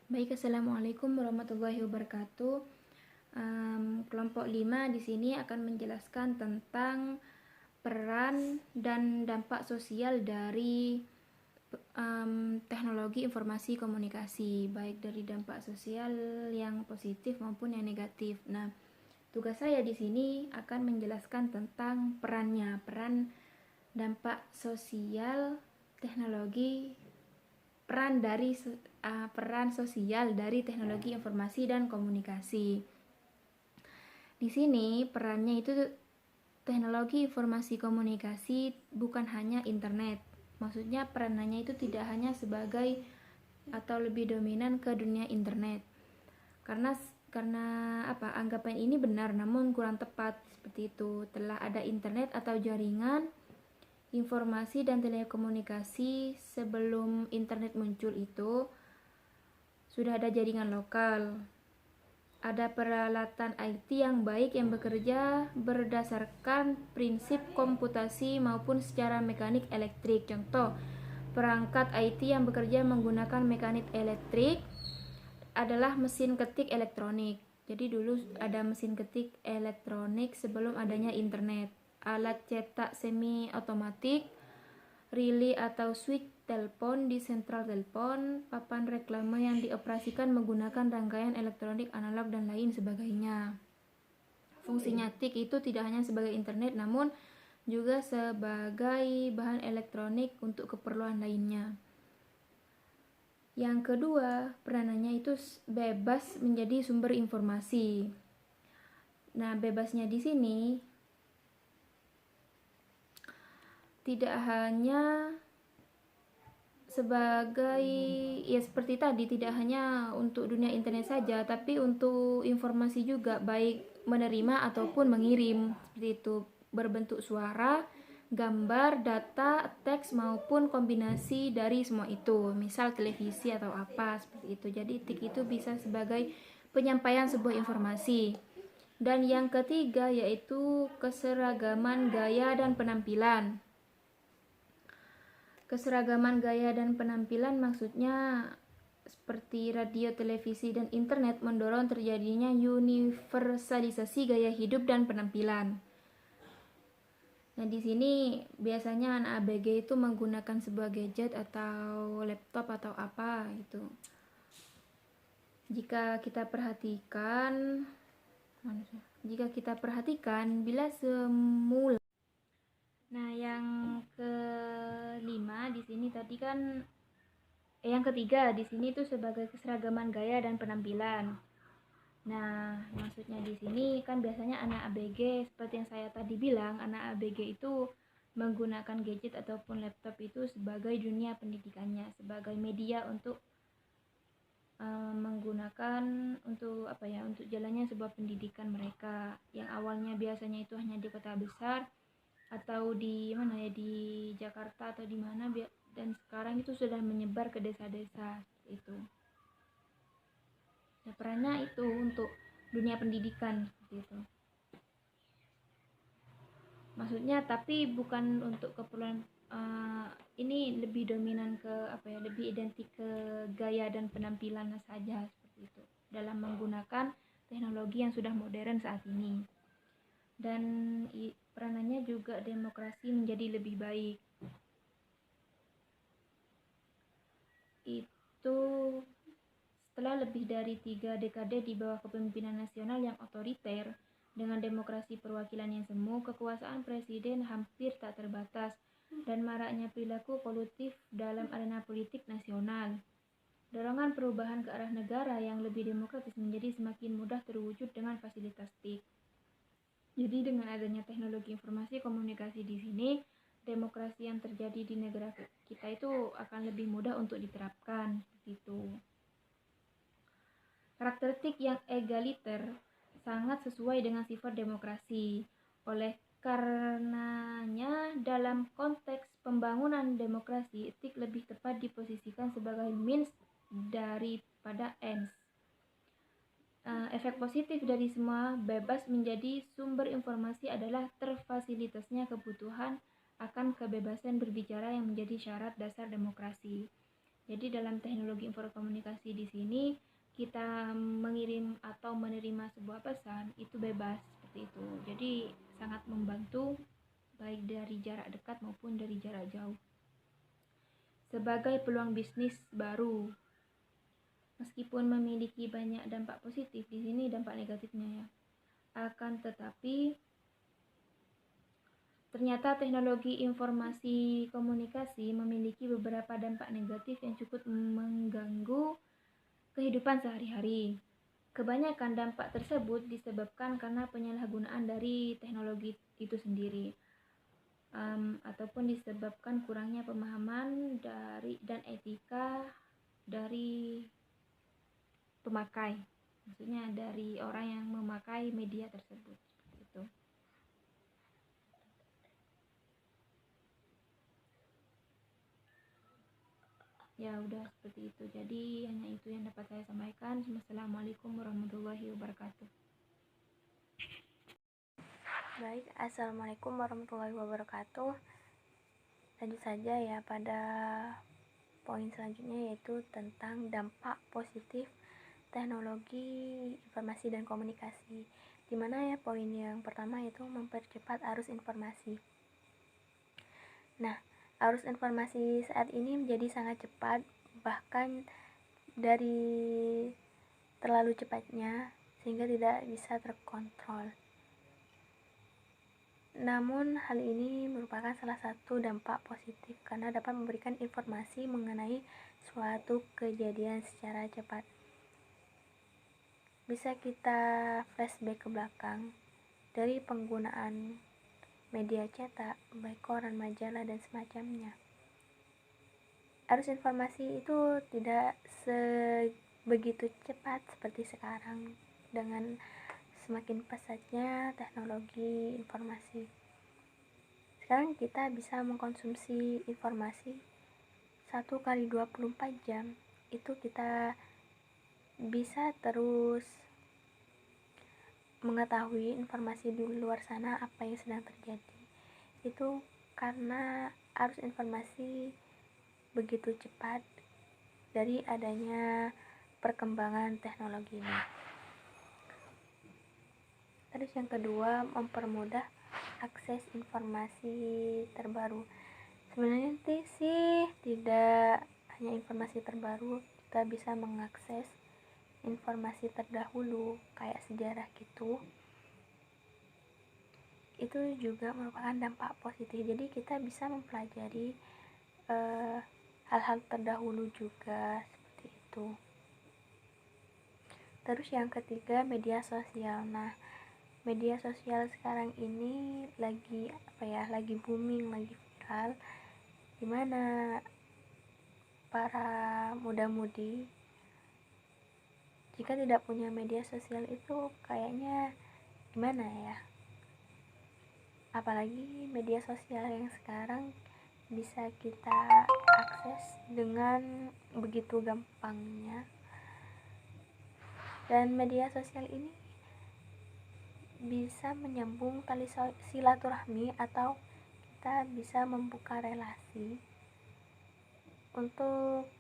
Baik, assalamualaikum warahmatullahi wabarakatuh. Kelompok 5 di sini akan menjelaskan tentang peran dan dampak sosial dari teknologi informasi komunikasi, baik dari dampak sosial yang positif maupun yang negatif. Nah, tugas saya di sini akan menjelaskan tentang peran dampak sosial teknologi peran sosial dari teknologi informasi dan komunikasi. Di sini perannya itu teknologi informasi komunikasi bukan hanya internet. Maksudnya perannya itu tidak hanya sebagai atau lebih dominan ke dunia internet. Karena anggapan ini benar namun kurang tepat seperti itu. Telah ada internet atau jaringan informasi dan telekomunikasi. Sebelum internet muncul itu sudah ada jaringan lokal, ada peralatan IT yang baik yang bekerja berdasarkan prinsip komputasi maupun secara mekanik elektrik. Contoh, perangkat IT yang bekerja menggunakan mekanik elektrik adalah mesin ketik elektronik. Jadi dulu ada mesin ketik elektronik sebelum adanya internet. Alat cetak semi otomatik, relay atau switch telepon di sentral telepon, papan reklame yang dioperasikan menggunakan rangkaian elektronik analog dan lain sebagainya. Fungsinya TIK itu tidak hanya sebagai internet namun juga sebagai bahan elektronik untuk keperluan lainnya. Yang kedua, peranannya itu bebas menjadi sumber informasi. Nah, bebasnya di sini tidak hanya sebagai seperti tadi, tidak hanya untuk dunia internet saja, tapi untuk informasi juga, baik menerima ataupun mengirim seperti itu, berbentuk suara, gambar, data, teks maupun kombinasi dari semua itu, misal televisi atau apa seperti itu. Jadi TIK itu bisa sebagai penyampaian sebuah informasi. Dan yang ketiga yaitu keseragaman gaya dan penampilan. Keseragaman gaya dan penampilan maksudnya seperti radio, televisi, dan internet mendorong terjadinya universalisasi gaya hidup dan penampilan. Nah, di sini biasanya anak ABG itu menggunakan sebuah gadget atau laptop atau apa gitu. Jika kita perhatikan bila semula. Nah, yang kelima di sini tadi kan yang ketiga di sini itu sebagai keseragaman gaya dan penampilan. Nah, maksudnya di sini kan biasanya anak ABG seperti yang saya tadi bilang, anak ABG itu menggunakan gadget ataupun laptop itu sebagai dunia pendidikannya, sebagai media untuk menggunakan untuk untuk jalannya sebuah pendidikan mereka yang awalnya biasanya itu hanya di kota besar atau di mana ya, di Jakarta atau di mana, dan sekarang itu sudah menyebar ke desa-desa itu. Nah, perannya itu untuk dunia pendidikan gitu. Maksudnya tapi bukan untuk keperluan ini lebih dominan ke lebih identik ke gaya dan penampilan saja seperti itu dalam menggunakan teknologi yang sudah modern saat ini. Dan peranannya juga demokrasi menjadi lebih baik. Itu setelah lebih dari 3 dekade di bawah kepemimpinan nasional yang otoriter, dengan demokrasi perwakilan yang semu, kekuasaan presiden hampir tak terbatas, dan maraknya perilaku kolutif dalam arena politik nasional. Dorongan perubahan ke arah negara yang lebih demokratis menjadi semakin mudah terwujud dengan fasilitas TIK. Jadi dengan adanya teknologi informasi komunikasi di sini, demokrasi yang terjadi di negara kita itu akan lebih mudah untuk diterapkan gitu. Karakteristik yang egaliter sangat sesuai dengan sifat demokrasi. Oleh karenanya, dalam konteks pembangunan demokrasi, etik lebih tepat diposisikan sebagai means daripada ends. Efek positif dari semua bebas menjadi sumber informasi adalah terfasilitasnya kebutuhan akan kebebasan berbicara yang menjadi syarat dasar demokrasi. Jadi dalam teknologi informasi di sini kita mengirim atau menerima sebuah pesan itu bebas seperti itu. Jadi sangat membantu baik dari jarak dekat maupun dari jarak jauh. Sebagai peluang bisnis baru, meskipun memiliki banyak dampak positif, di sini dampak negatifnya ya. Akan tetapi ternyata teknologi informasi komunikasi memiliki beberapa dampak negatif yang cukup mengganggu kehidupan sehari-hari. Kebanyakan dampak tersebut disebabkan karena penyalahgunaan dari teknologi itu sendiri, ataupun disebabkan kurangnya pemahaman dan etika dari pemakai, maksudnya dari orang yang memakai media tersebut. Gitu. Ya udah seperti itu. Jadi hanya itu yang dapat saya sampaikan. Wassalamualaikum warahmatullahi wabarakatuh. Baik, assalamualaikum warahmatullahi wabarakatuh. Lanjut saja ya pada poin selanjutnya, yaitu tentang dampak positif teknologi informasi dan komunikasi. Dimana ya poin yang pertama itu mempercepat arus informasi. Nah, arus informasi saat ini menjadi sangat cepat, bahkan dari terlalu cepatnya sehingga tidak bisa terkontrol. Namun hal ini merupakan salah satu dampak positif karena dapat memberikan informasi mengenai suatu kejadian secara cepat. Bisa kita flashback ke belakang dari penggunaan media cetak, baik koran, majalah, dan semacamnya. Arus informasi itu tidak sebegitu cepat seperti sekarang dengan semakin pesatnya teknologi informasi. Sekarang kita bisa mengkonsumsi informasi 1 kali 24 jam. Itu kita bisa terus mengetahui informasi di luar sana apa yang sedang terjadi. Itu karena arus informasi begitu cepat dari adanya perkembangan teknologi ini. Terus yang kedua, mempermudah akses informasi terbaru. Sebenarnya sih tidak hanya informasi terbaru, kita bisa mengakses informasi terdahulu kayak sejarah gitu. Itu juga merupakan dampak positif. Jadi kita bisa mempelajari hal-hal terdahulu juga seperti itu. Terus yang ketiga, media sosial. Nah, media sosial sekarang ini lagi booming, lagi viral, dimana para muda-mudi jika tidak punya media sosial itu kayaknya gimana ya, apalagi media sosial yang sekarang bisa kita akses dengan begitu gampangnya. Dan media sosial ini bisa menyambung tali silaturahmi atau kita bisa membuka relasi untuk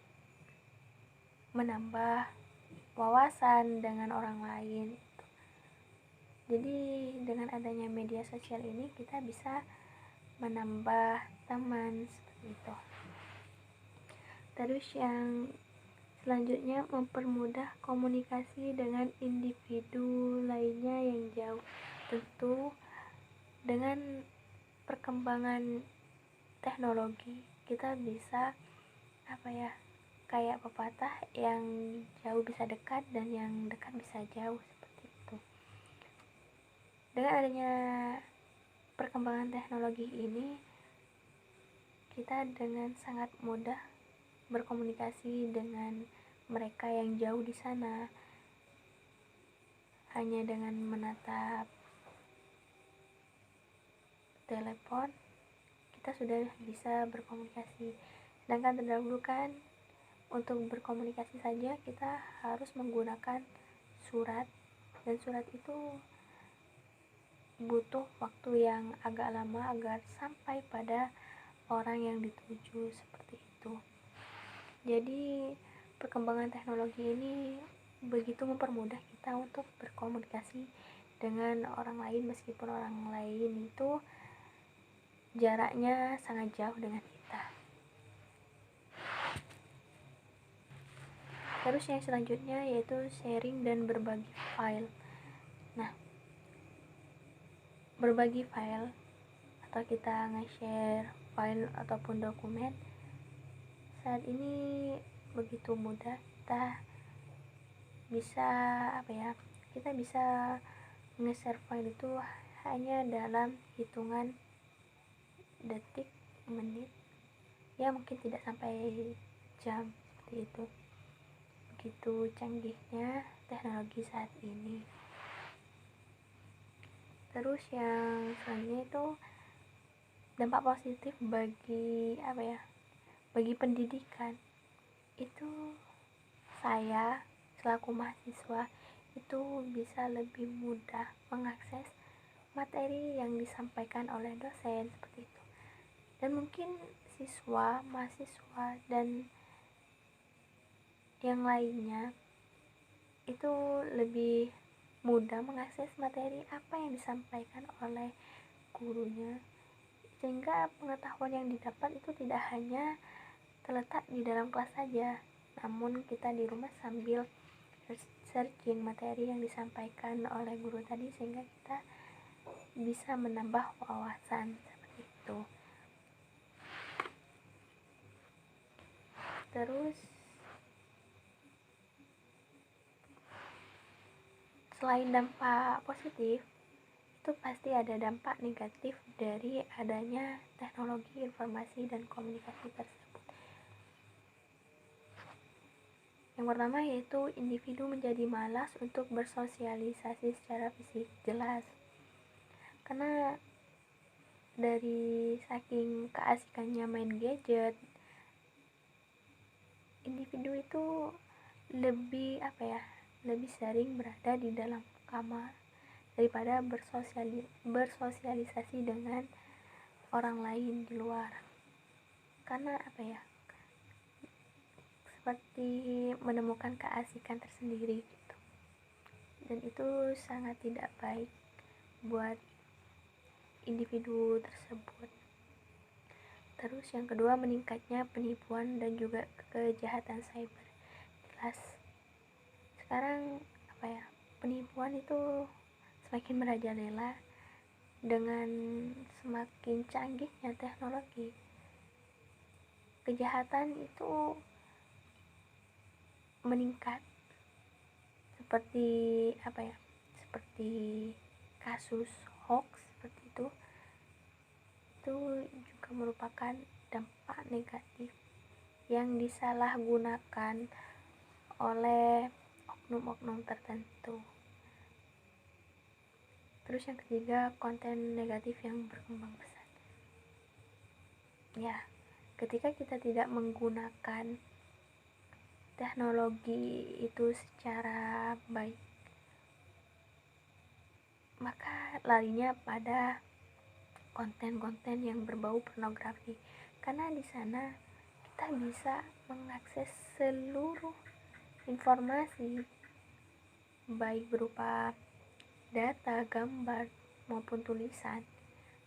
menambah wawasan dengan orang lain. Jadi dengan adanya media sosial ini kita bisa menambah teman seperti itu. Terus yang selanjutnya, mempermudah komunikasi dengan individu lainnya yang jauh. Tentu dengan perkembangan teknologi kita bisa kayak pepatah, yang jauh bisa dekat dan yang dekat bisa jauh, seperti itu. Dengan adanya perkembangan teknologi ini, kita dengan sangat mudah berkomunikasi dengan mereka yang jauh di sana hanya dengan menatap telepon. Kita sudah bisa berkomunikasi. Sedangkan terdahulu kan untuk berkomunikasi saja kita harus menggunakan surat, dan surat itu butuh waktu yang agak lama agar sampai pada orang yang dituju, seperti itu. Jadi perkembangan teknologi ini begitu mempermudah kita untuk berkomunikasi dengan orang lain, meskipun orang lain itu jaraknya sangat jauh dengan kita. Terus yang selanjutnya yaitu sharing dan berbagi file. Nah, berbagi file atau kita nge-share file ataupun dokumen saat ini begitu mudah. Kita bisa nge-share file itu hanya dalam hitungan detik, menit, ya mungkin tidak sampai jam, seperti itu. Begitu canggihnya teknologi saat ini. Terus yang selanjutnya itu dampak positif bagi bagi pendidikan. Itu saya selaku mahasiswa itu bisa lebih mudah mengakses materi yang disampaikan oleh dosen, seperti itu. Dan mungkin siswa, mahasiswa, dan yang lainnya itu lebih mudah mengakses materi apa yang disampaikan oleh gurunya, sehingga pengetahuan yang didapat itu tidak hanya terletak di dalam kelas saja, namun kita di rumah sambil searching materi yang disampaikan oleh guru tadi, sehingga kita bisa menambah wawasan, seperti itu. Terus selain dampak positif, itu pasti ada dampak negatif dari adanya teknologi informasi dan komunikasi tersebut. Yang pertama yaitu individu menjadi malas untuk bersosialisasi secara fisik. Jelas, karena dari saking keasikannya main gadget, individu itu lebih lebih sering berada di dalam kamar daripada bersosialisasi dengan orang lain di luar. Karena seperti menemukan keasikan tersendiri gitu. Dan itu sangat tidak baik buat individu tersebut. Terus yang kedua, meningkatnya penipuan dan juga kejahatan cyber. Jelas, sekarang penipuan itu semakin merajalela dengan semakin canggihnya teknologi. Kejahatan itu meningkat, seperti seperti kasus hoax, seperti itu juga merupakan dampak negatif yang disalahgunakan oleh oknum-oknum tertentu. Terus yang ketiga, konten negatif yang berkembang pesat. Ya, ketika kita tidak menggunakan teknologi itu secara baik, maka larinya pada konten-konten yang berbau pornografi. Karena di sana kita bisa mengakses seluruh informasi, baik berupa data, gambar, maupun tulisan.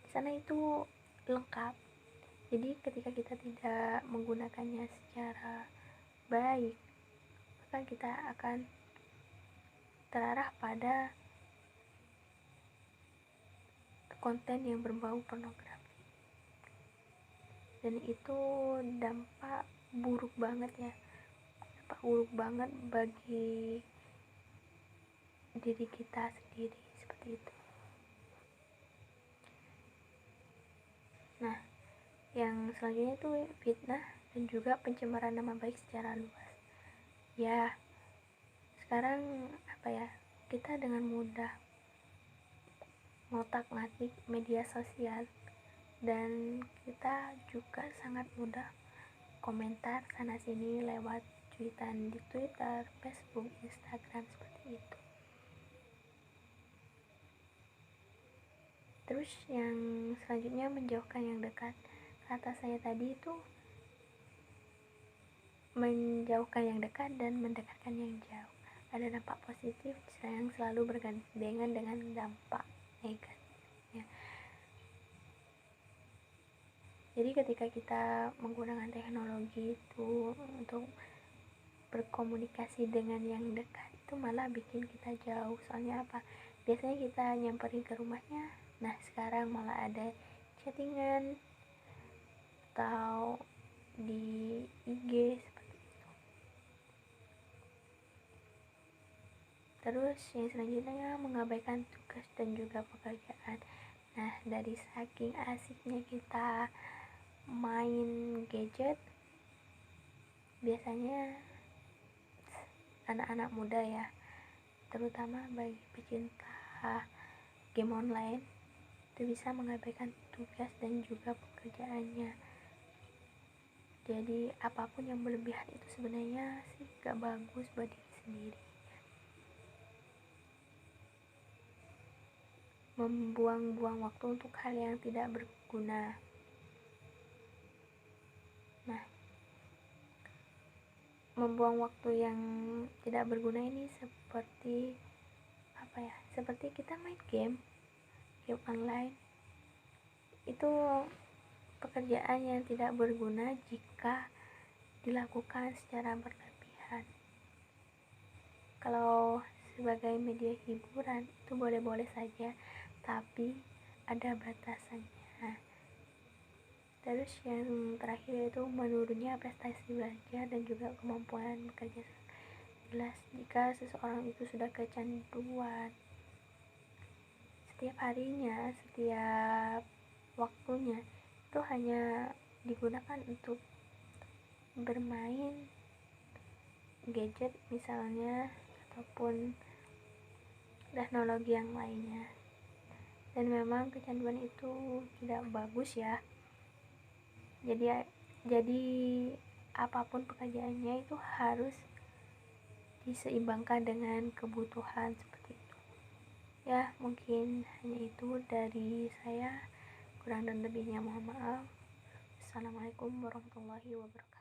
Di sana itu lengkap. Jadi ketika kita tidak menggunakannya secara baik, maka kita akan terarah pada konten yang berbau pornografi. Dan itu dampak buruk banget bagi diri kita sendiri, seperti itu. Nah, yang selanjutnya itu fitnah dan juga pencemaran nama baik secara luas. Ya, sekarang kita dengan mudah ngotak-ngatik media sosial, dan kita juga sangat mudah komentar sana sini lewat cuitan di Twitter, Facebook, Instagram, seperti itu. Terus yang selanjutnya, menjauhkan yang dekat. Kata saya tadi itu menjauhkan yang dekat dan mendekatkan yang jauh. Ada dampak positif yang selalu bergandengan dengan dampak negatifnya. Jadi ketika kita menggunakan teknologi itu untuk berkomunikasi dengan yang dekat, itu malah bikin kita jauh. Soalnya apa? Biasanya kita nyamperin ke rumahnya, nah sekarang malah ada chattingan atau di IG seperti itu. Terus yang selanjutnya mengabaikan tugas dan juga pekerjaan. Nah, dari saking asiknya kita main gadget, biasanya anak-anak muda ya, terutama bagi pecinta game online, itu bisa mengabaikan tugas dan juga pekerjaannya. Jadi apapun yang berlebihan itu sebenarnya sih gak bagus buat diri sendiri. Membuang-buang waktu untuk hal yang tidak berguna. Nah, membuang waktu yang tidak berguna ini seperti apa ya? Seperti kita main game online. Itu pekerjaan yang tidak berguna jika dilakukan secara berlebihan. Kalau sebagai media hiburan itu boleh-boleh saja, tapi ada batasannya. Terus yang terakhir itu menurunnya prestasi belajar dan juga kemampuan bekerja. Jelas jika seseorang itu sudah kecanduan setiap harinya, setiap waktunya itu hanya digunakan untuk bermain gadget misalnya, ataupun teknologi yang lainnya. Dan memang kecanduan itu tidak bagus ya. Jadi apapun pekerjaannya itu harus diseimbangkan dengan kebutuhan seperti itu. Ya, mungkin hanya itu dari saya. Kurang dan lebihnya mohon maaf. Assalamualaikum warahmatullahi wabarakatuh.